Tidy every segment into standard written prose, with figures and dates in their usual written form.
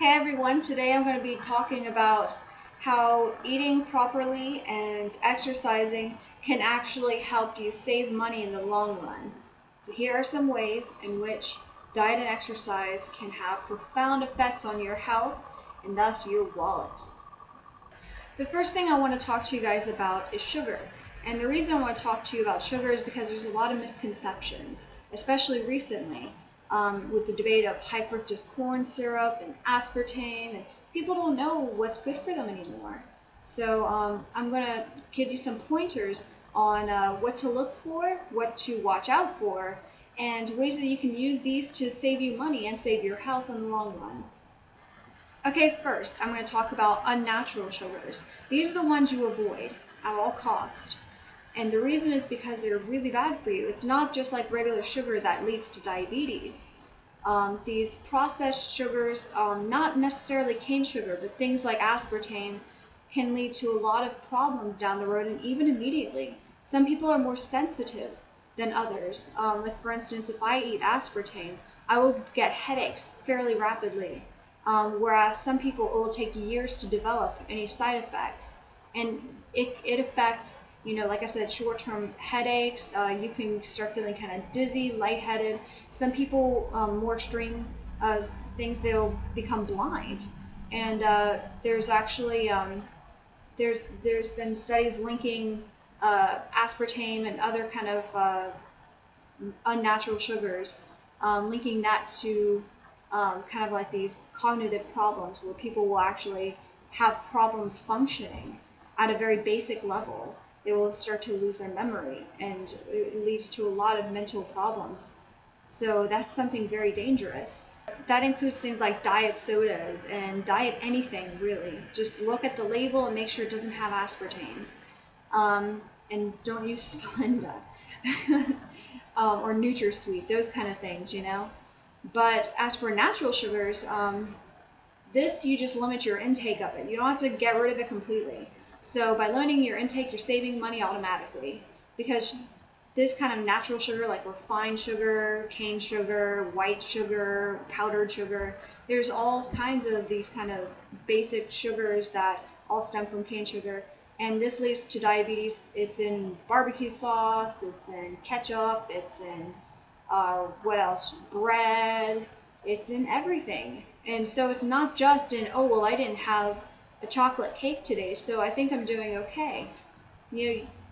Hey everyone, today I'm going to be talking about how eating properly and exercising can actually help you save money in the long run. So here are some ways in which diet and exercise can have profound effects on your health and thus your wallet. The first thing I want to talk to you guys about is sugar. And the reason I want to talk to you about sugar is because there's a lot of misconceptions, especially recently, with the debate of high fructose corn syrup and aspartame, and people don't know what's good for them anymore. So I'm going to give you some pointers on what to look for, what to watch out for, and ways that you can use these to save you money and save your health in the long run. Okay, first I'm going to talk about unnatural sugars. These are the ones you avoid at all costs. And the reason is because they're really bad for you. It's not just like regular sugar that leads to diabetes. These processed sugars, not necessarily cane sugar, but things like aspartame can lead to a lot of problems down the road and even immediately. Some people are more sensitive than others. Like for instance, if I eat aspartame, I will get headaches fairly rapidly. Whereas some people, it will take years to develop any side effects. And it affects, like I said, short-term headaches. You can start feeling kind of dizzy, lightheaded. Some people, more extreme things, they'll become blind. And there's actually, there's been studies linking aspartame and other kind of unnatural sugars, linking that to kind of like these cognitive problems where people will actually have problems functioning at a very basic level. They will start to lose their memory, and it leads to a lot of mental problems. So that's something very dangerous. That includes things like diet sodas and diet anything, really. Just look at the label and make sure it doesn't have aspartame. And don't use Splenda or NutraSweet, those kind of things, But as for natural sugars, this you just limit your intake of it. You don't have to get rid of it completely. So by limiting your intake, you're saving money automatically, because this kind of natural sugar, like refined sugar, cane sugar, white sugar, powdered sugar, there's all kinds of these kind of basic sugars that all stem from cane sugar. And this leads to diabetes. It's in barbecue sauce, it's in ketchup, it's in what else? Bread. It's in everything. And so it's not just in, oh, well, I didn't have a chocolate cake today, so I think I'm doing okay.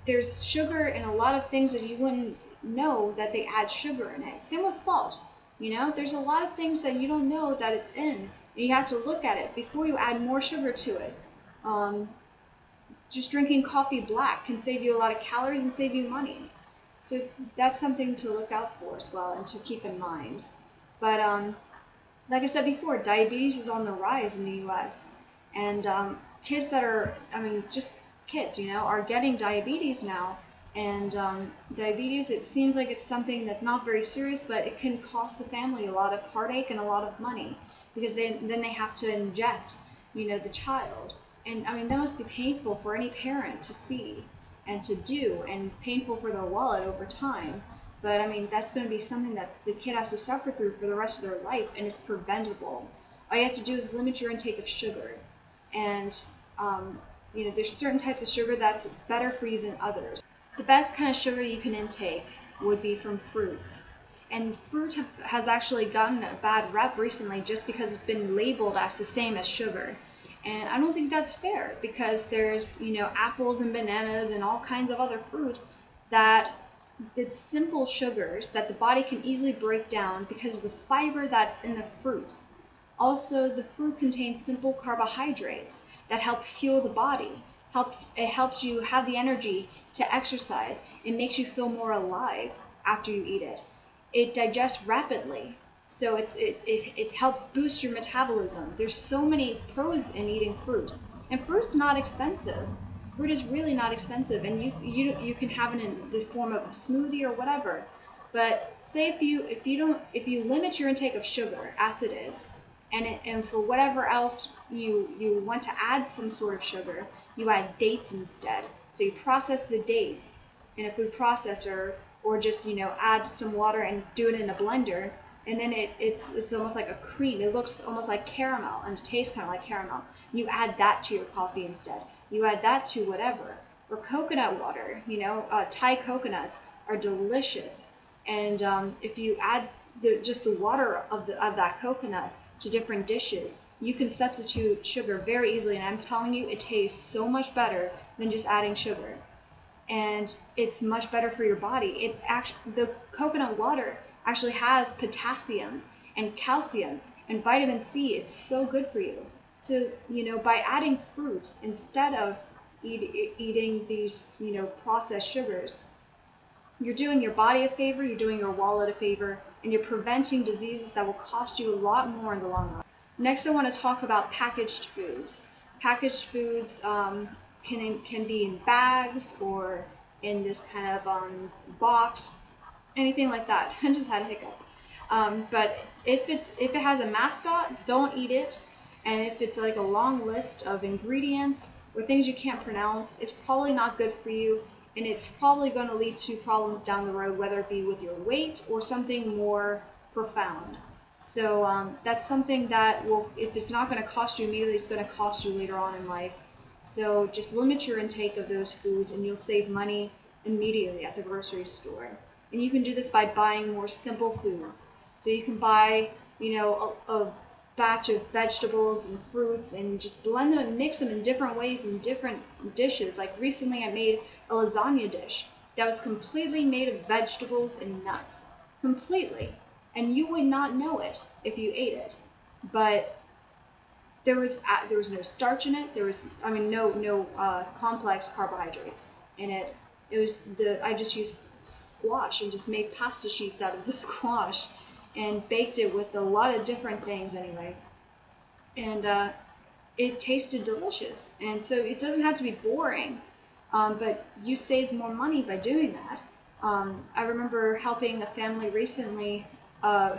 There's sugar in a lot of things that you wouldn't know that they add sugar in it. Same with salt. There's a lot of things that you don't know that it's in. And you have to look at it before you add more sugar to it. Just drinking coffee black can save you a lot of calories and save you money. So that's something to look out for as well and to keep in mind. But like I said before, diabetes is on the rise in the US. And kids that are, just kids, are getting diabetes now. And diabetes, it seems like it's something that's not very serious, but it can cost the family a lot of heartache and a lot of money, because then they have to inject, the child. And that must be painful for any parent to see and to do, and painful for their wallet over time. But that's going to be something that the kid has to suffer through for the rest of their life, and it's preventable. All you have to do is limit your intake of sugar. And there's certain types of sugar that's better for you than others. The best kind of sugar you can intake would be from fruits. And fruit has actually gotten a bad rep recently just because it's been labeled as the same as sugar. And I don't think that's fair, because there's, apples and bananas and all kinds of other fruit that it's simple sugars that the body can easily break down because of the fiber that's in the fruit. Also, the fruit contains simple carbohydrates that help fuel the body. It helps you have the energy to exercise. It makes you feel more alive after you eat it. It digests rapidly, so it helps boost your metabolism. There's so many pros in eating fruit. And fruit's not expensive. Fruit is really not expensive, and you can have it in the form of a smoothie or whatever. But say if you limit your intake of sugar, as it is, and for whatever else you want to add some sort of sugar, you add dates instead. So you process the dates in a food processor, or just add some water and do it in a blender. and then it's almost like a cream. It looks almost like caramel and it tastes kind of like caramel. You add that to your coffee instead. You add that to whatever. Or coconut water, Thai coconuts are delicious. And if you add just the water of that coconut to different dishes, you can substitute sugar very easily. And I'm telling you, it tastes so much better than just adding sugar. And it's much better for your body. The coconut water actually has potassium and calcium and vitamin C. It's so good for you. So, by adding fruit instead of eating these, processed sugars, you're doing your body a favor, you're doing your wallet a favor, and you're preventing diseases that will cost you a lot more in the long run. Next, I want to talk about packaged foods. Packaged foods can be in bags or in this kind of box, anything like that. I just had a hiccup. But if it has a mascot, don't eat it. And if it's like a long list of ingredients or things you can't pronounce, it's probably not good for you, and it's probably going to lead to problems down the road, whether it be with your weight or something more profound. So that's something that if it's not going to cost you immediately, it's going to cost you later on in life. So just limit your intake of those foods and you'll save money immediately at the grocery store. And you can do this by buying more simple foods. So you can buy, a batch of vegetables and fruits and just blend them and mix them in different ways in different dishes. Like recently I made a lasagna dish that was completely made of vegetables and nuts. Completely. And you would not know it if you ate it. But there was no starch in it. There was, no complex carbohydrates in it. I just used squash and just made pasta sheets out of the squash and baked it with a lot of different things anyway. And it tasted delicious. And so it doesn't have to be boring, but you save more money by doing that. I remember helping a family recently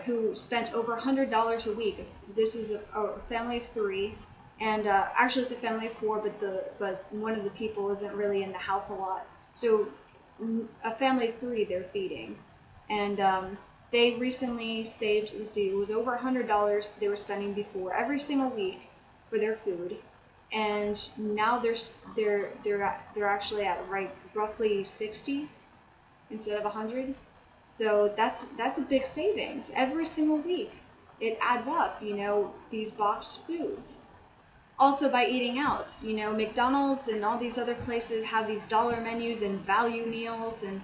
who spent over $100 a week. This was a family of 3, and actually it's a family of 4, but one of the people isn't really in the house a lot. So a family of 3 they're feeding, and they recently saved. Let's see, it was over $100 they were spending before every single week for their food, and now they're actually at roughly 60 instead of 100. So that's a big savings every single week. It adds up, these boxed foods. Also by eating out, McDonald's and all these other places have these dollar menus and value meals, and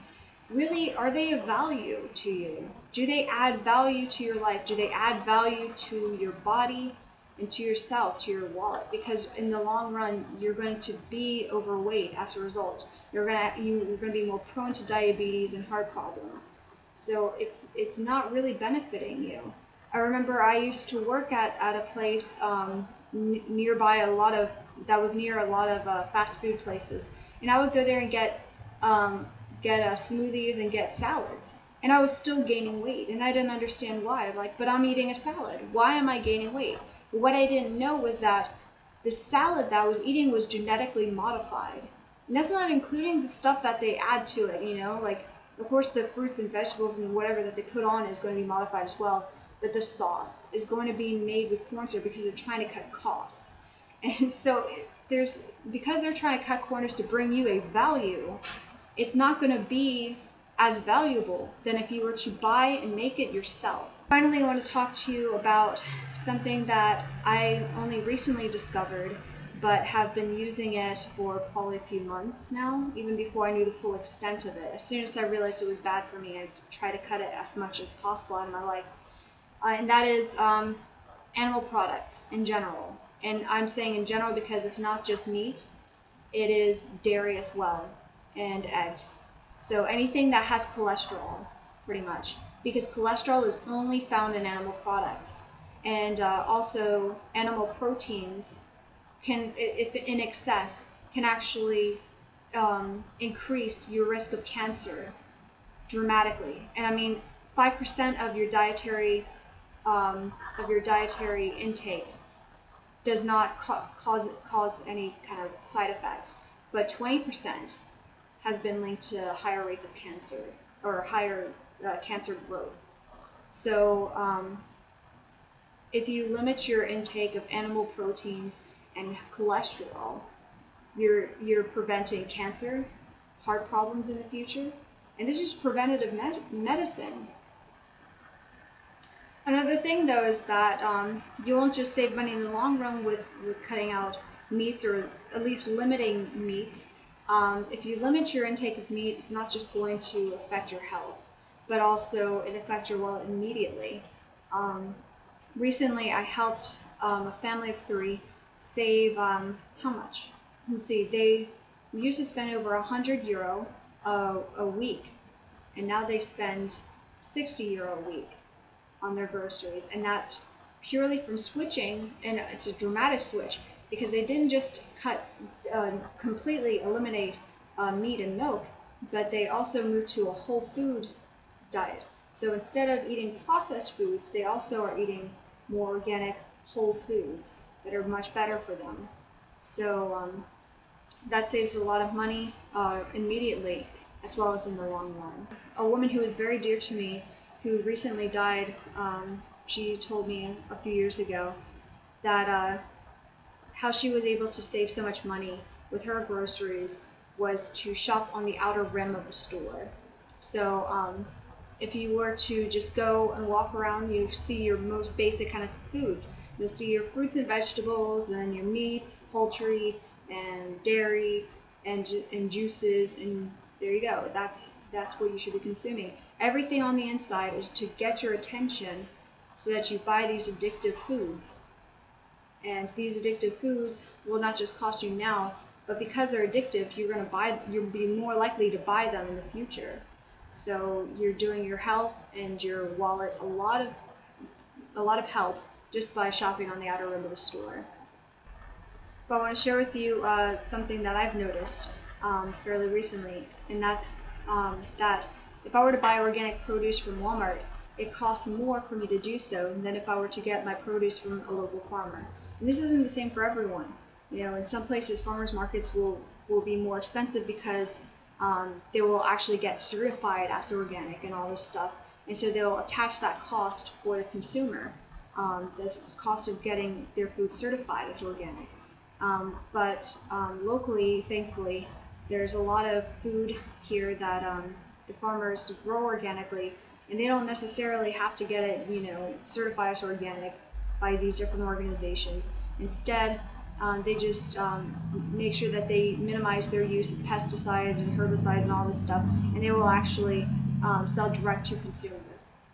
really, are they of value to you? Do they add value to your life? Do they add value to your body and to yourself, to your wallet? Because in the long run, you're going to be overweight as a result. You're going to be more prone to diabetes and heart problems. So it's not really benefiting you. I remember I used to work at a place nearby that was near a lot of fast food places, and I would go there and get smoothies and get salads, and I was still gaining weight, and I didn't understand why. I'm like, but I'm eating a salad. Why am I gaining weight? But what I didn't know was that the salad that I was eating was genetically modified, and that's not including the stuff that they add to it. Like, of course, the fruits and vegetables and whatever that they put on is going to be modified as well. But the sauce is going to be made with corn syrup because they're trying to cut costs. And so because they're trying to cut corners to bring you a value, it's not going to be as valuable than if you were to buy and make it yourself. Finally, I want to talk to you about something that I only recently discovered, but have been using it for probably a few months now, even before I knew the full extent of it. As soon as I realized it was bad for me, I tried to cut it as much as possible out of my life. And that is animal products in general. And I'm saying in general because it's not just meat, it is dairy as well, and eggs. So anything that has cholesterol, pretty much, because cholesterol is only found in animal products. And also animal proteins can, if in excess, can actually increase your risk of cancer dramatically. And I mean, 5% of your dietary intake does not cause any kind of side effects, but 20% has been linked to higher rates of cancer or higher cancer growth. So if you limit your intake of animal proteins and cholesterol, you're preventing cancer, heart problems in the future, and this is preventative medicine. Another thing though is that you won't just save money in the long run with cutting out meats, or at least limiting meats. If you limit your intake of meat, it's not just going to affect your health, but also it affects your wallet immediately. Recently I helped a family of 3 save, how much? Let's see, they used to spend over €100 a week, and now they spend €60 a week on their groceries, and that's purely from switching, and it's a dramatic switch because they didn't just completely eliminate meat and milk, but they also moved to a whole food diet. So instead of eating processed foods, they also are eating more organic whole foods that are much better for them. So that saves a lot of money immediately, as well as in the long run. A woman who is very dear to me, who recently died, she told me a few years ago that how she was able to save so much money with her groceries was to shop on the outer rim of the store. So if you were to just go and walk around, you see your most basic kind of foods. You'll see your fruits and vegetables, and your meats, poultry, and dairy, and juices, and there you go. That's what you should be consuming. Everything on the inside is to get your attention so that you buy these addictive foods. And these addictive foods will not just cost you now, but because they're addictive, you'll be more likely to buy them in the future. So you're doing your health and your wallet a lot of help just by shopping on the outer rim of the store. But I want to share with you something that I've noticed fairly recently, and that's that if I were to buy organic produce from Walmart, it costs more for me to do so than if I were to get my produce from a local farmer. And this isn't the same for everyone. You know, in some places, farmers markets will be more expensive because they will actually get certified as organic and all this stuff. And so they'll attach that cost for the consumer, the cost of getting their food certified as organic. But locally, thankfully, there's a lot of food here that the farmers grow organically, and they don't necessarily have to get it, certified as organic by these different organizations. Instead, they just make sure that they minimize their use of pesticides and herbicides and all this stuff, and they will actually sell direct to consumer.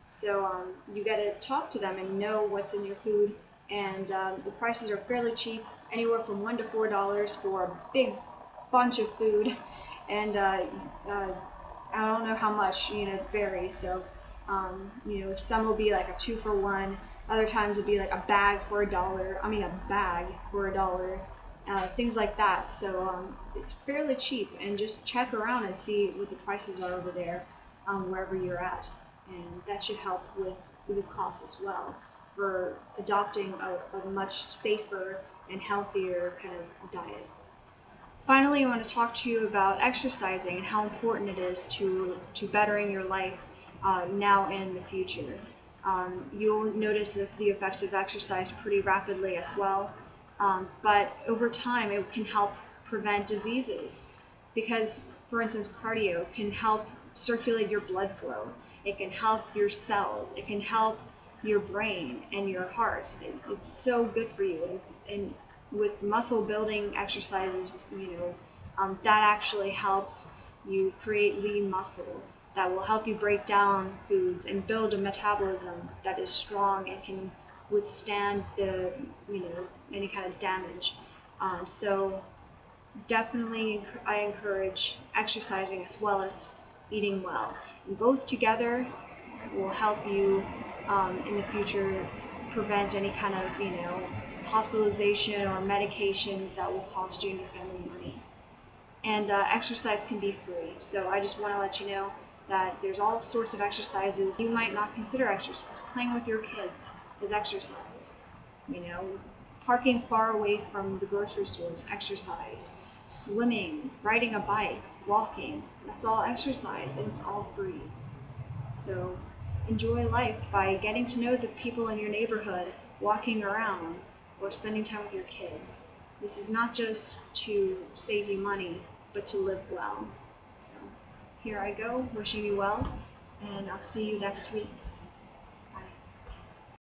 So you get to talk to them and know what's in your food, and the prices are fairly cheap, anywhere from $1 to $4 for a big bunch of food, and I don't know how much, it varies. So some will be like a 2-for-1. Other times it'd be like a bag for $1. I mean, a bag for $1. Things like that. So it's fairly cheap, and just check around and see what the prices are over there, wherever you're at, and that should help with the cost as well for adopting a much safer and healthier kind of diet. Finally, I want to talk to you about exercising and how important it is to bettering your life now and in the future. You'll notice the effects of exercise pretty rapidly as well, but over time it can help prevent diseases because, for instance, cardio can help circulate your blood flow, it can help your cells, it can help your brain and your heart. It's so good for you. And with muscle building exercises, that actually helps you create lean muscle that will help you break down foods and build a metabolism that is strong and can withstand any kind of damage. So definitely I encourage exercising as well as eating well. And both together will help you in the future prevent any kind of hospitalization or medications that will cost you and your family money. And exercise can be free. So I just want to let you know that there's all sorts of exercises you might not consider exercise. Playing with your kids is exercise. Parking far away from the grocery store is exercise. Swimming, riding a bike, walking, that's all exercise, and it's all free. So enjoy life by getting to know the people in your neighborhood, walking around, or spending time with your kids. This is not just to save you money, but to live well. So here I go, wishing you well, and I'll see you next week.